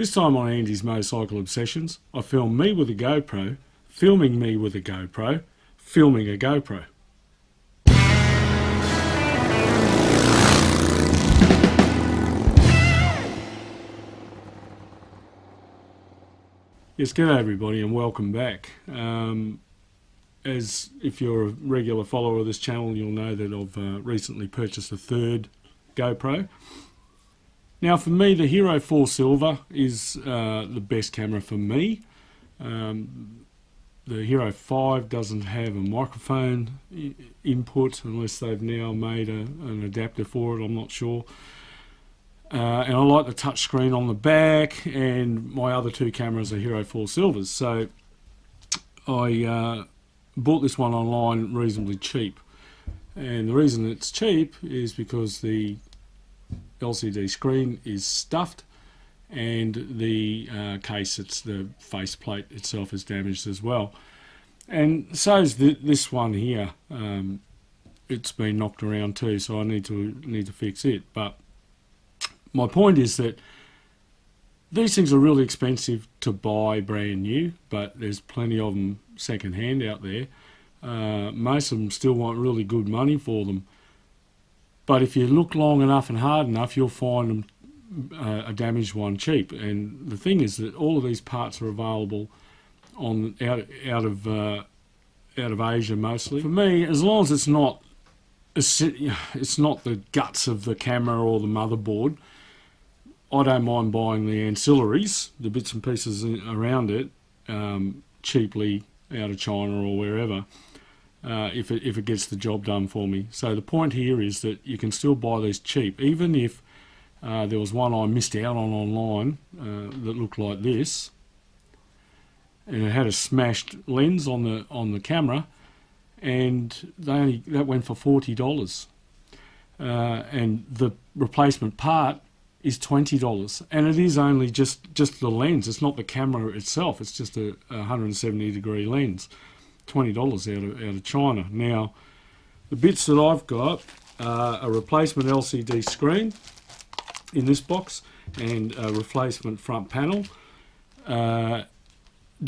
This time on Andy's Motorcycle Obsessions, I filmed me with a GoPro, filming me with a GoPro, filming a GoPro. Yes, g'day everybody and welcome back. As if you're a regular follower of this channel, you'll know that I've recently purchased a third GoPro. Now for me, the Hero 4 Silver is the best camera for me. The Hero 5 doesn't have a microphone input unless they've now made an adapter for it, I'm not sure. And I like the touch screen on the back, and my other two cameras are Hero 4 Silvers. So I bought this one online reasonably cheap. And the reason it's cheap is because the LCD screen is stuffed and the case, the faceplate itself is damaged as well. And so is this one here. It's been knocked around too, so I need to fix it. But my point is that these things are really expensive to buy brand new, but there's plenty of them second hand out there. Most of them still want really good money for them. But if you look long enough and hard enough, you'll find them, a damaged one cheap. And the thing is that all of these parts are available on out of Asia mostly. For me, as long as it's not the guts of the camera or the motherboard, I don't mind buying the ancillaries, the bits and pieces around it, cheaply out of China or wherever. If it gets the job done for me. So the point here is that you can still buy these cheap, even if there was one I missed out on online that looked like this, and it had a smashed lens on the camera, and that went for $40, and the replacement part is $20, and it is only just the lens. It's not the camera itself. It's just a 170-degree lens. $20 out of China. Now, the bits that I've got are a replacement LCD screen in this box and a replacement front panel. Do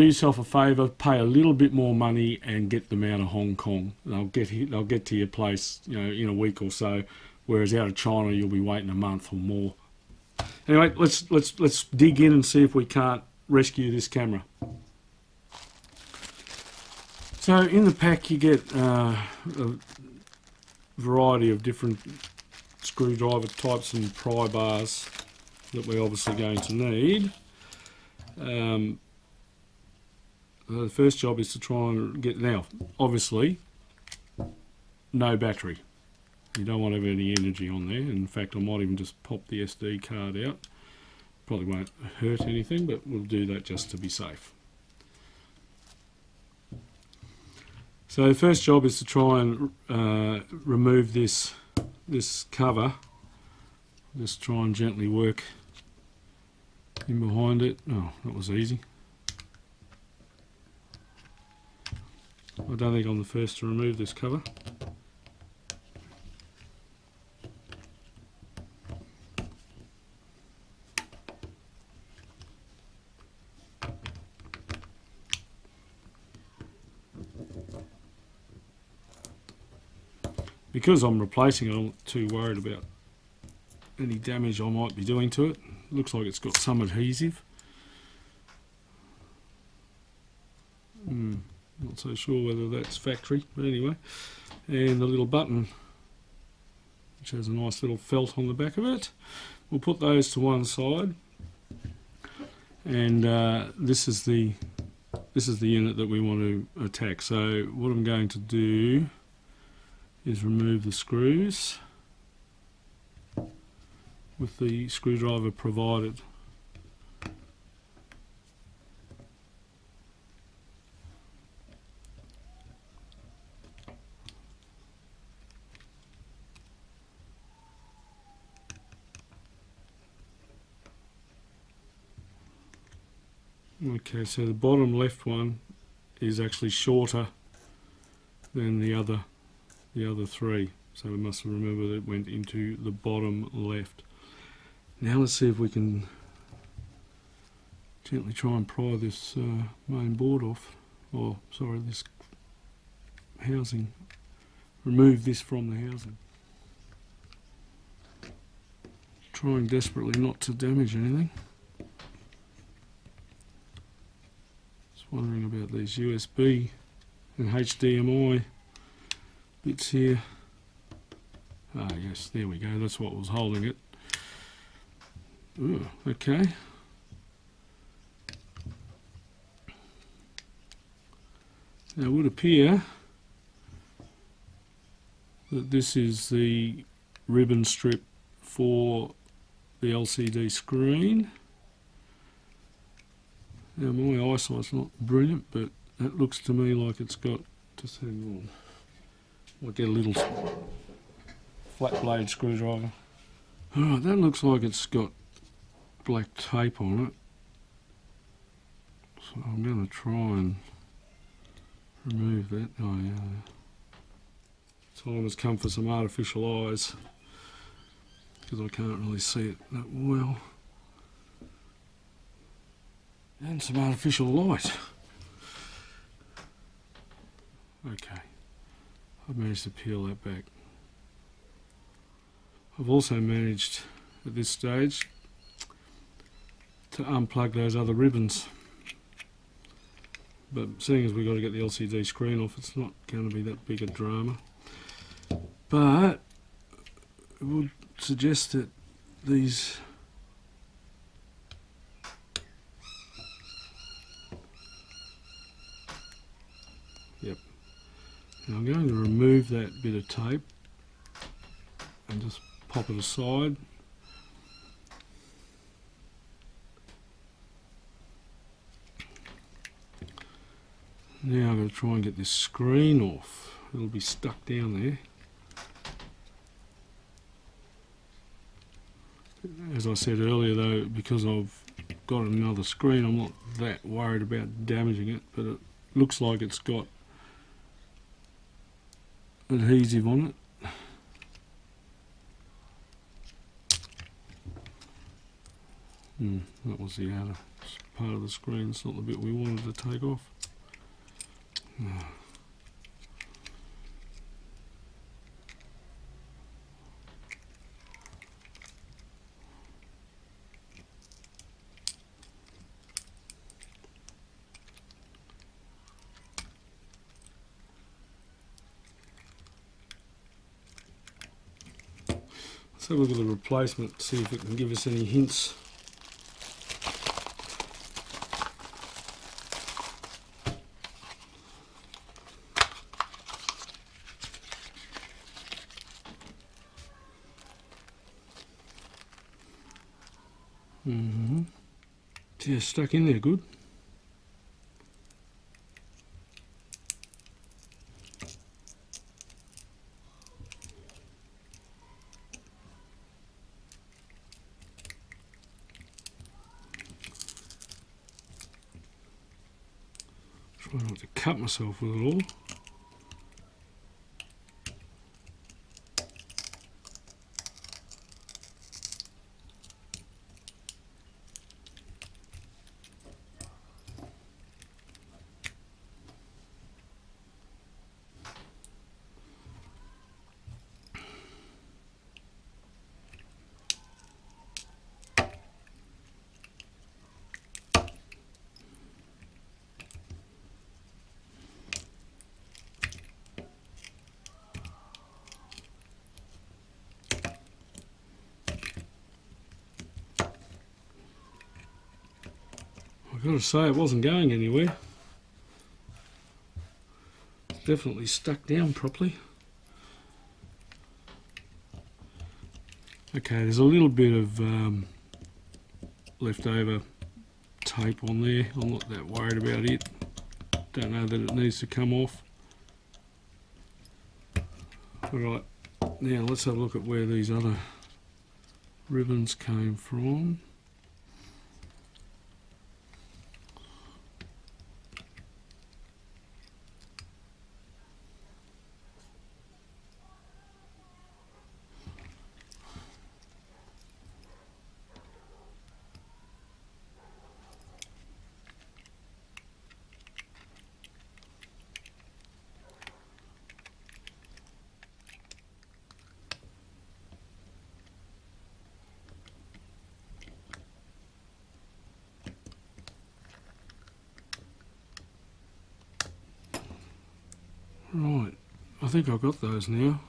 yourself a favour, pay a little bit more money and get them out of Hong Kong. They'll get to your place, in a week or so, whereas out of China you'll be waiting a month or more. Anyway, let's dig in and see if we can't rescue this camera. So in the pack you get a variety of different screwdriver types and pry bars that we're obviously going to need. The first job is to try and get, now obviously no battery. You don't want to have any energy on there. In fact, I might even just pop the SD card out. Probably won't hurt anything, but we'll do that just to be safe. So the first job is to try and remove this cover. Just try and gently work in behind it. Oh, that was easy. I don't think I'm the first to remove this cover. Because I'm replacing it, I'm not too worried about any damage I might be doing to it. Looks like it's got some adhesive. Not so sure whether that's factory, but anyway. And the little button, which has a nice little felt on the back of it. We'll put those to one side. And this is the unit that we want to attack. So what I'm going to do is remove the screws with the screwdriver provided. Okay, so the bottom left one is actually shorter than the other three, so we must remember that it went into the bottom left. Now let's see if we can Gently try and pry this main board off, or sorry, this housing. Remove this from the housing. Trying desperately not to damage anything. Just wondering about these USB and HDMI bits here. Ah yes, there we go, that's what was holding it. Ooh, okay. Now it would appear that this is the ribbon strip for the LCD screen. Now my eyesight's not brilliant, but it looks to me like it's got, just hang on, I'll get a little flat blade screwdriver. Alright, that looks like it's got black tape on it. So I'm going to try and remove that. Oh yeah. Time has come for some artificial eyes, because I can't really see it that well. And some artificial light. Okay, I've managed to peel that back. I've also managed at this stage to unplug those other ribbons, but seeing as we've got to get the LCD screen off, it's not going to be that big a drama. But it would suggest that these yep. Now I'm going to remove that bit of tape and just pop it aside. Now I'm going to try and get this screen off. It'll be stuck down there. As I said earlier though, because I've got another screen, I'm not that worried about damaging it, but it looks like it's got adhesive on it. That was the outer part of the screen, it's not the bit we wanted to take off. Let's have a look at the replacement, see if it can give us any hints. Yeah, stuck in there good. Try not to cut myself with it all. I've got to say, it wasn't going anywhere. It's definitely stuck down properly. Okay, there's a little bit of leftover tape on there. I'm not that worried about it. Don't know that it needs to come off. Alright, now let's have a look at where these other ribbons came from. Right, I think I've got those now.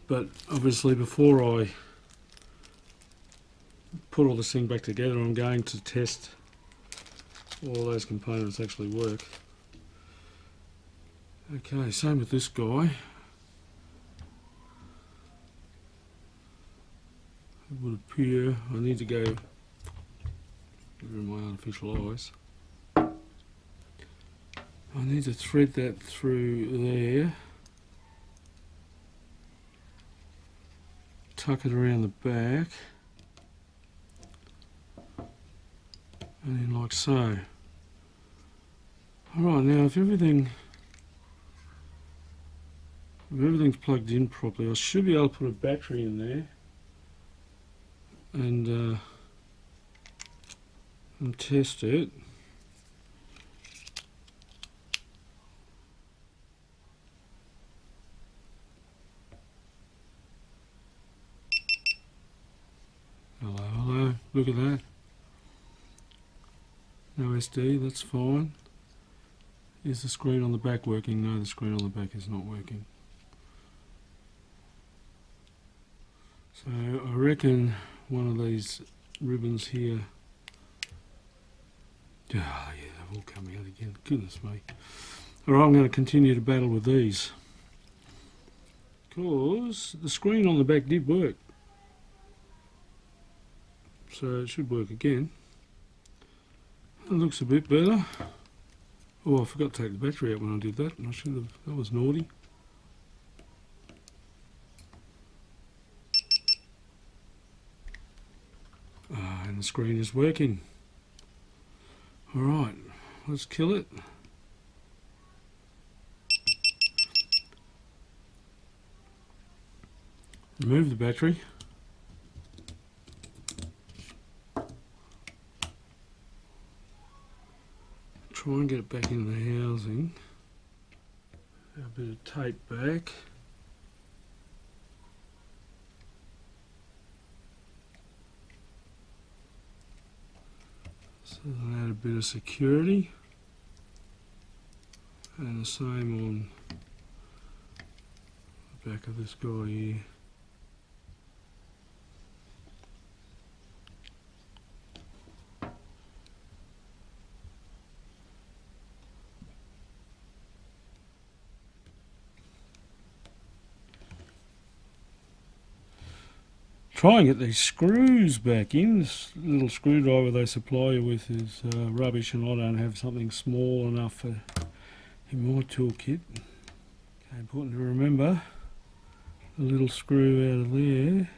But obviously before I put all this thing back together, I'm going to test all those components actually work. Okay, same with this guy. It would appear I need to go through my artificial eyes. I need to thread that through there, tuck it around the back, and then like so. Alright, now if everything's plugged in properly, I should be able to put a battery in there and test it. Hello, hello, look at that. No SD, that's fine. Is the screen on the back working? No, the screen on the back is not working. So I reckon one of these ribbons here. Oh yeah, they've all come out again. Goodness me. Alright, I'm going to continue to battle with these, because the screen on the back did work. So it should work again. It looks a bit better. Oh, I forgot to take the battery out when I did that. I should have. That was naughty. And the screen is working. Alright, let's kill it. Remove the battery. Try and get it back in the housing. A bit of tape back. So that'll add a bit of security. And the same on the back of this guy here. Try and get these screws back in. This little screwdriver they supply you with is rubbish, and I don't have something small enough for in my toolkit. Okay, important to remember the little screw out of there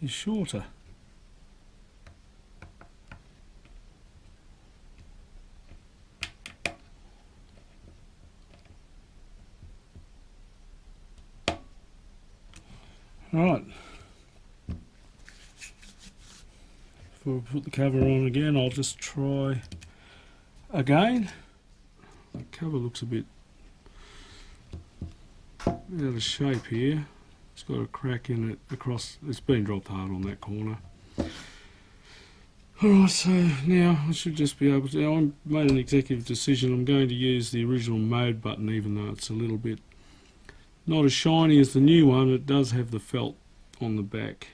is shorter. Right, before I put the cover on again, I'll just try again. The cover looks a bit out of shape here. It's got a crack in it across, it's been dropped hard on that corner. Alright, so now I should just be able to, I made an executive decision. I'm going to use the original mode button, even though it's a little bit not as shiny as the new one. It does have the felt on the back.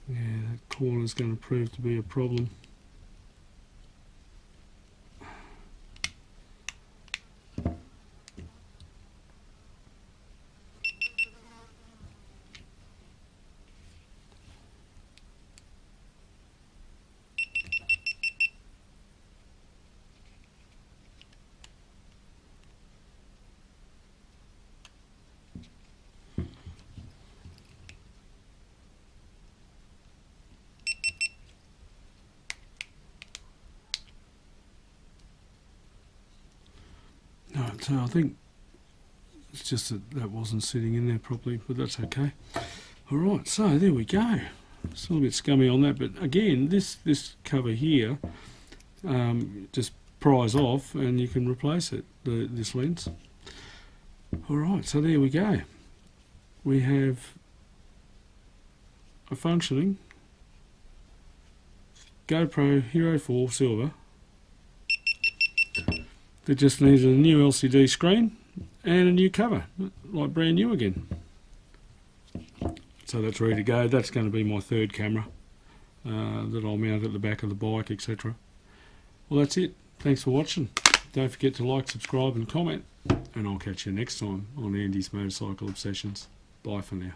Yeah, that corner is going to prove to be a problem. Alright, so I think it's just that that wasn't sitting in there properly, but that's okay. Alright, so there we go. It's a little bit scummy on that, but again, this cover here just pries off and you can replace it, this lens. Alright, so there we go. We have a functioning GoPro Hero 4 Silver that just needs a new LCD screen and a new cover, like brand new again. So that's ready to go. That's going to be my third camera that I'll mount at the back of the bike, etc. Well, that's it. Thanks for watching. Don't forget to like, subscribe and comment, and I'll catch you next time on Andy's Motorcycle Obsessions. Bye for now.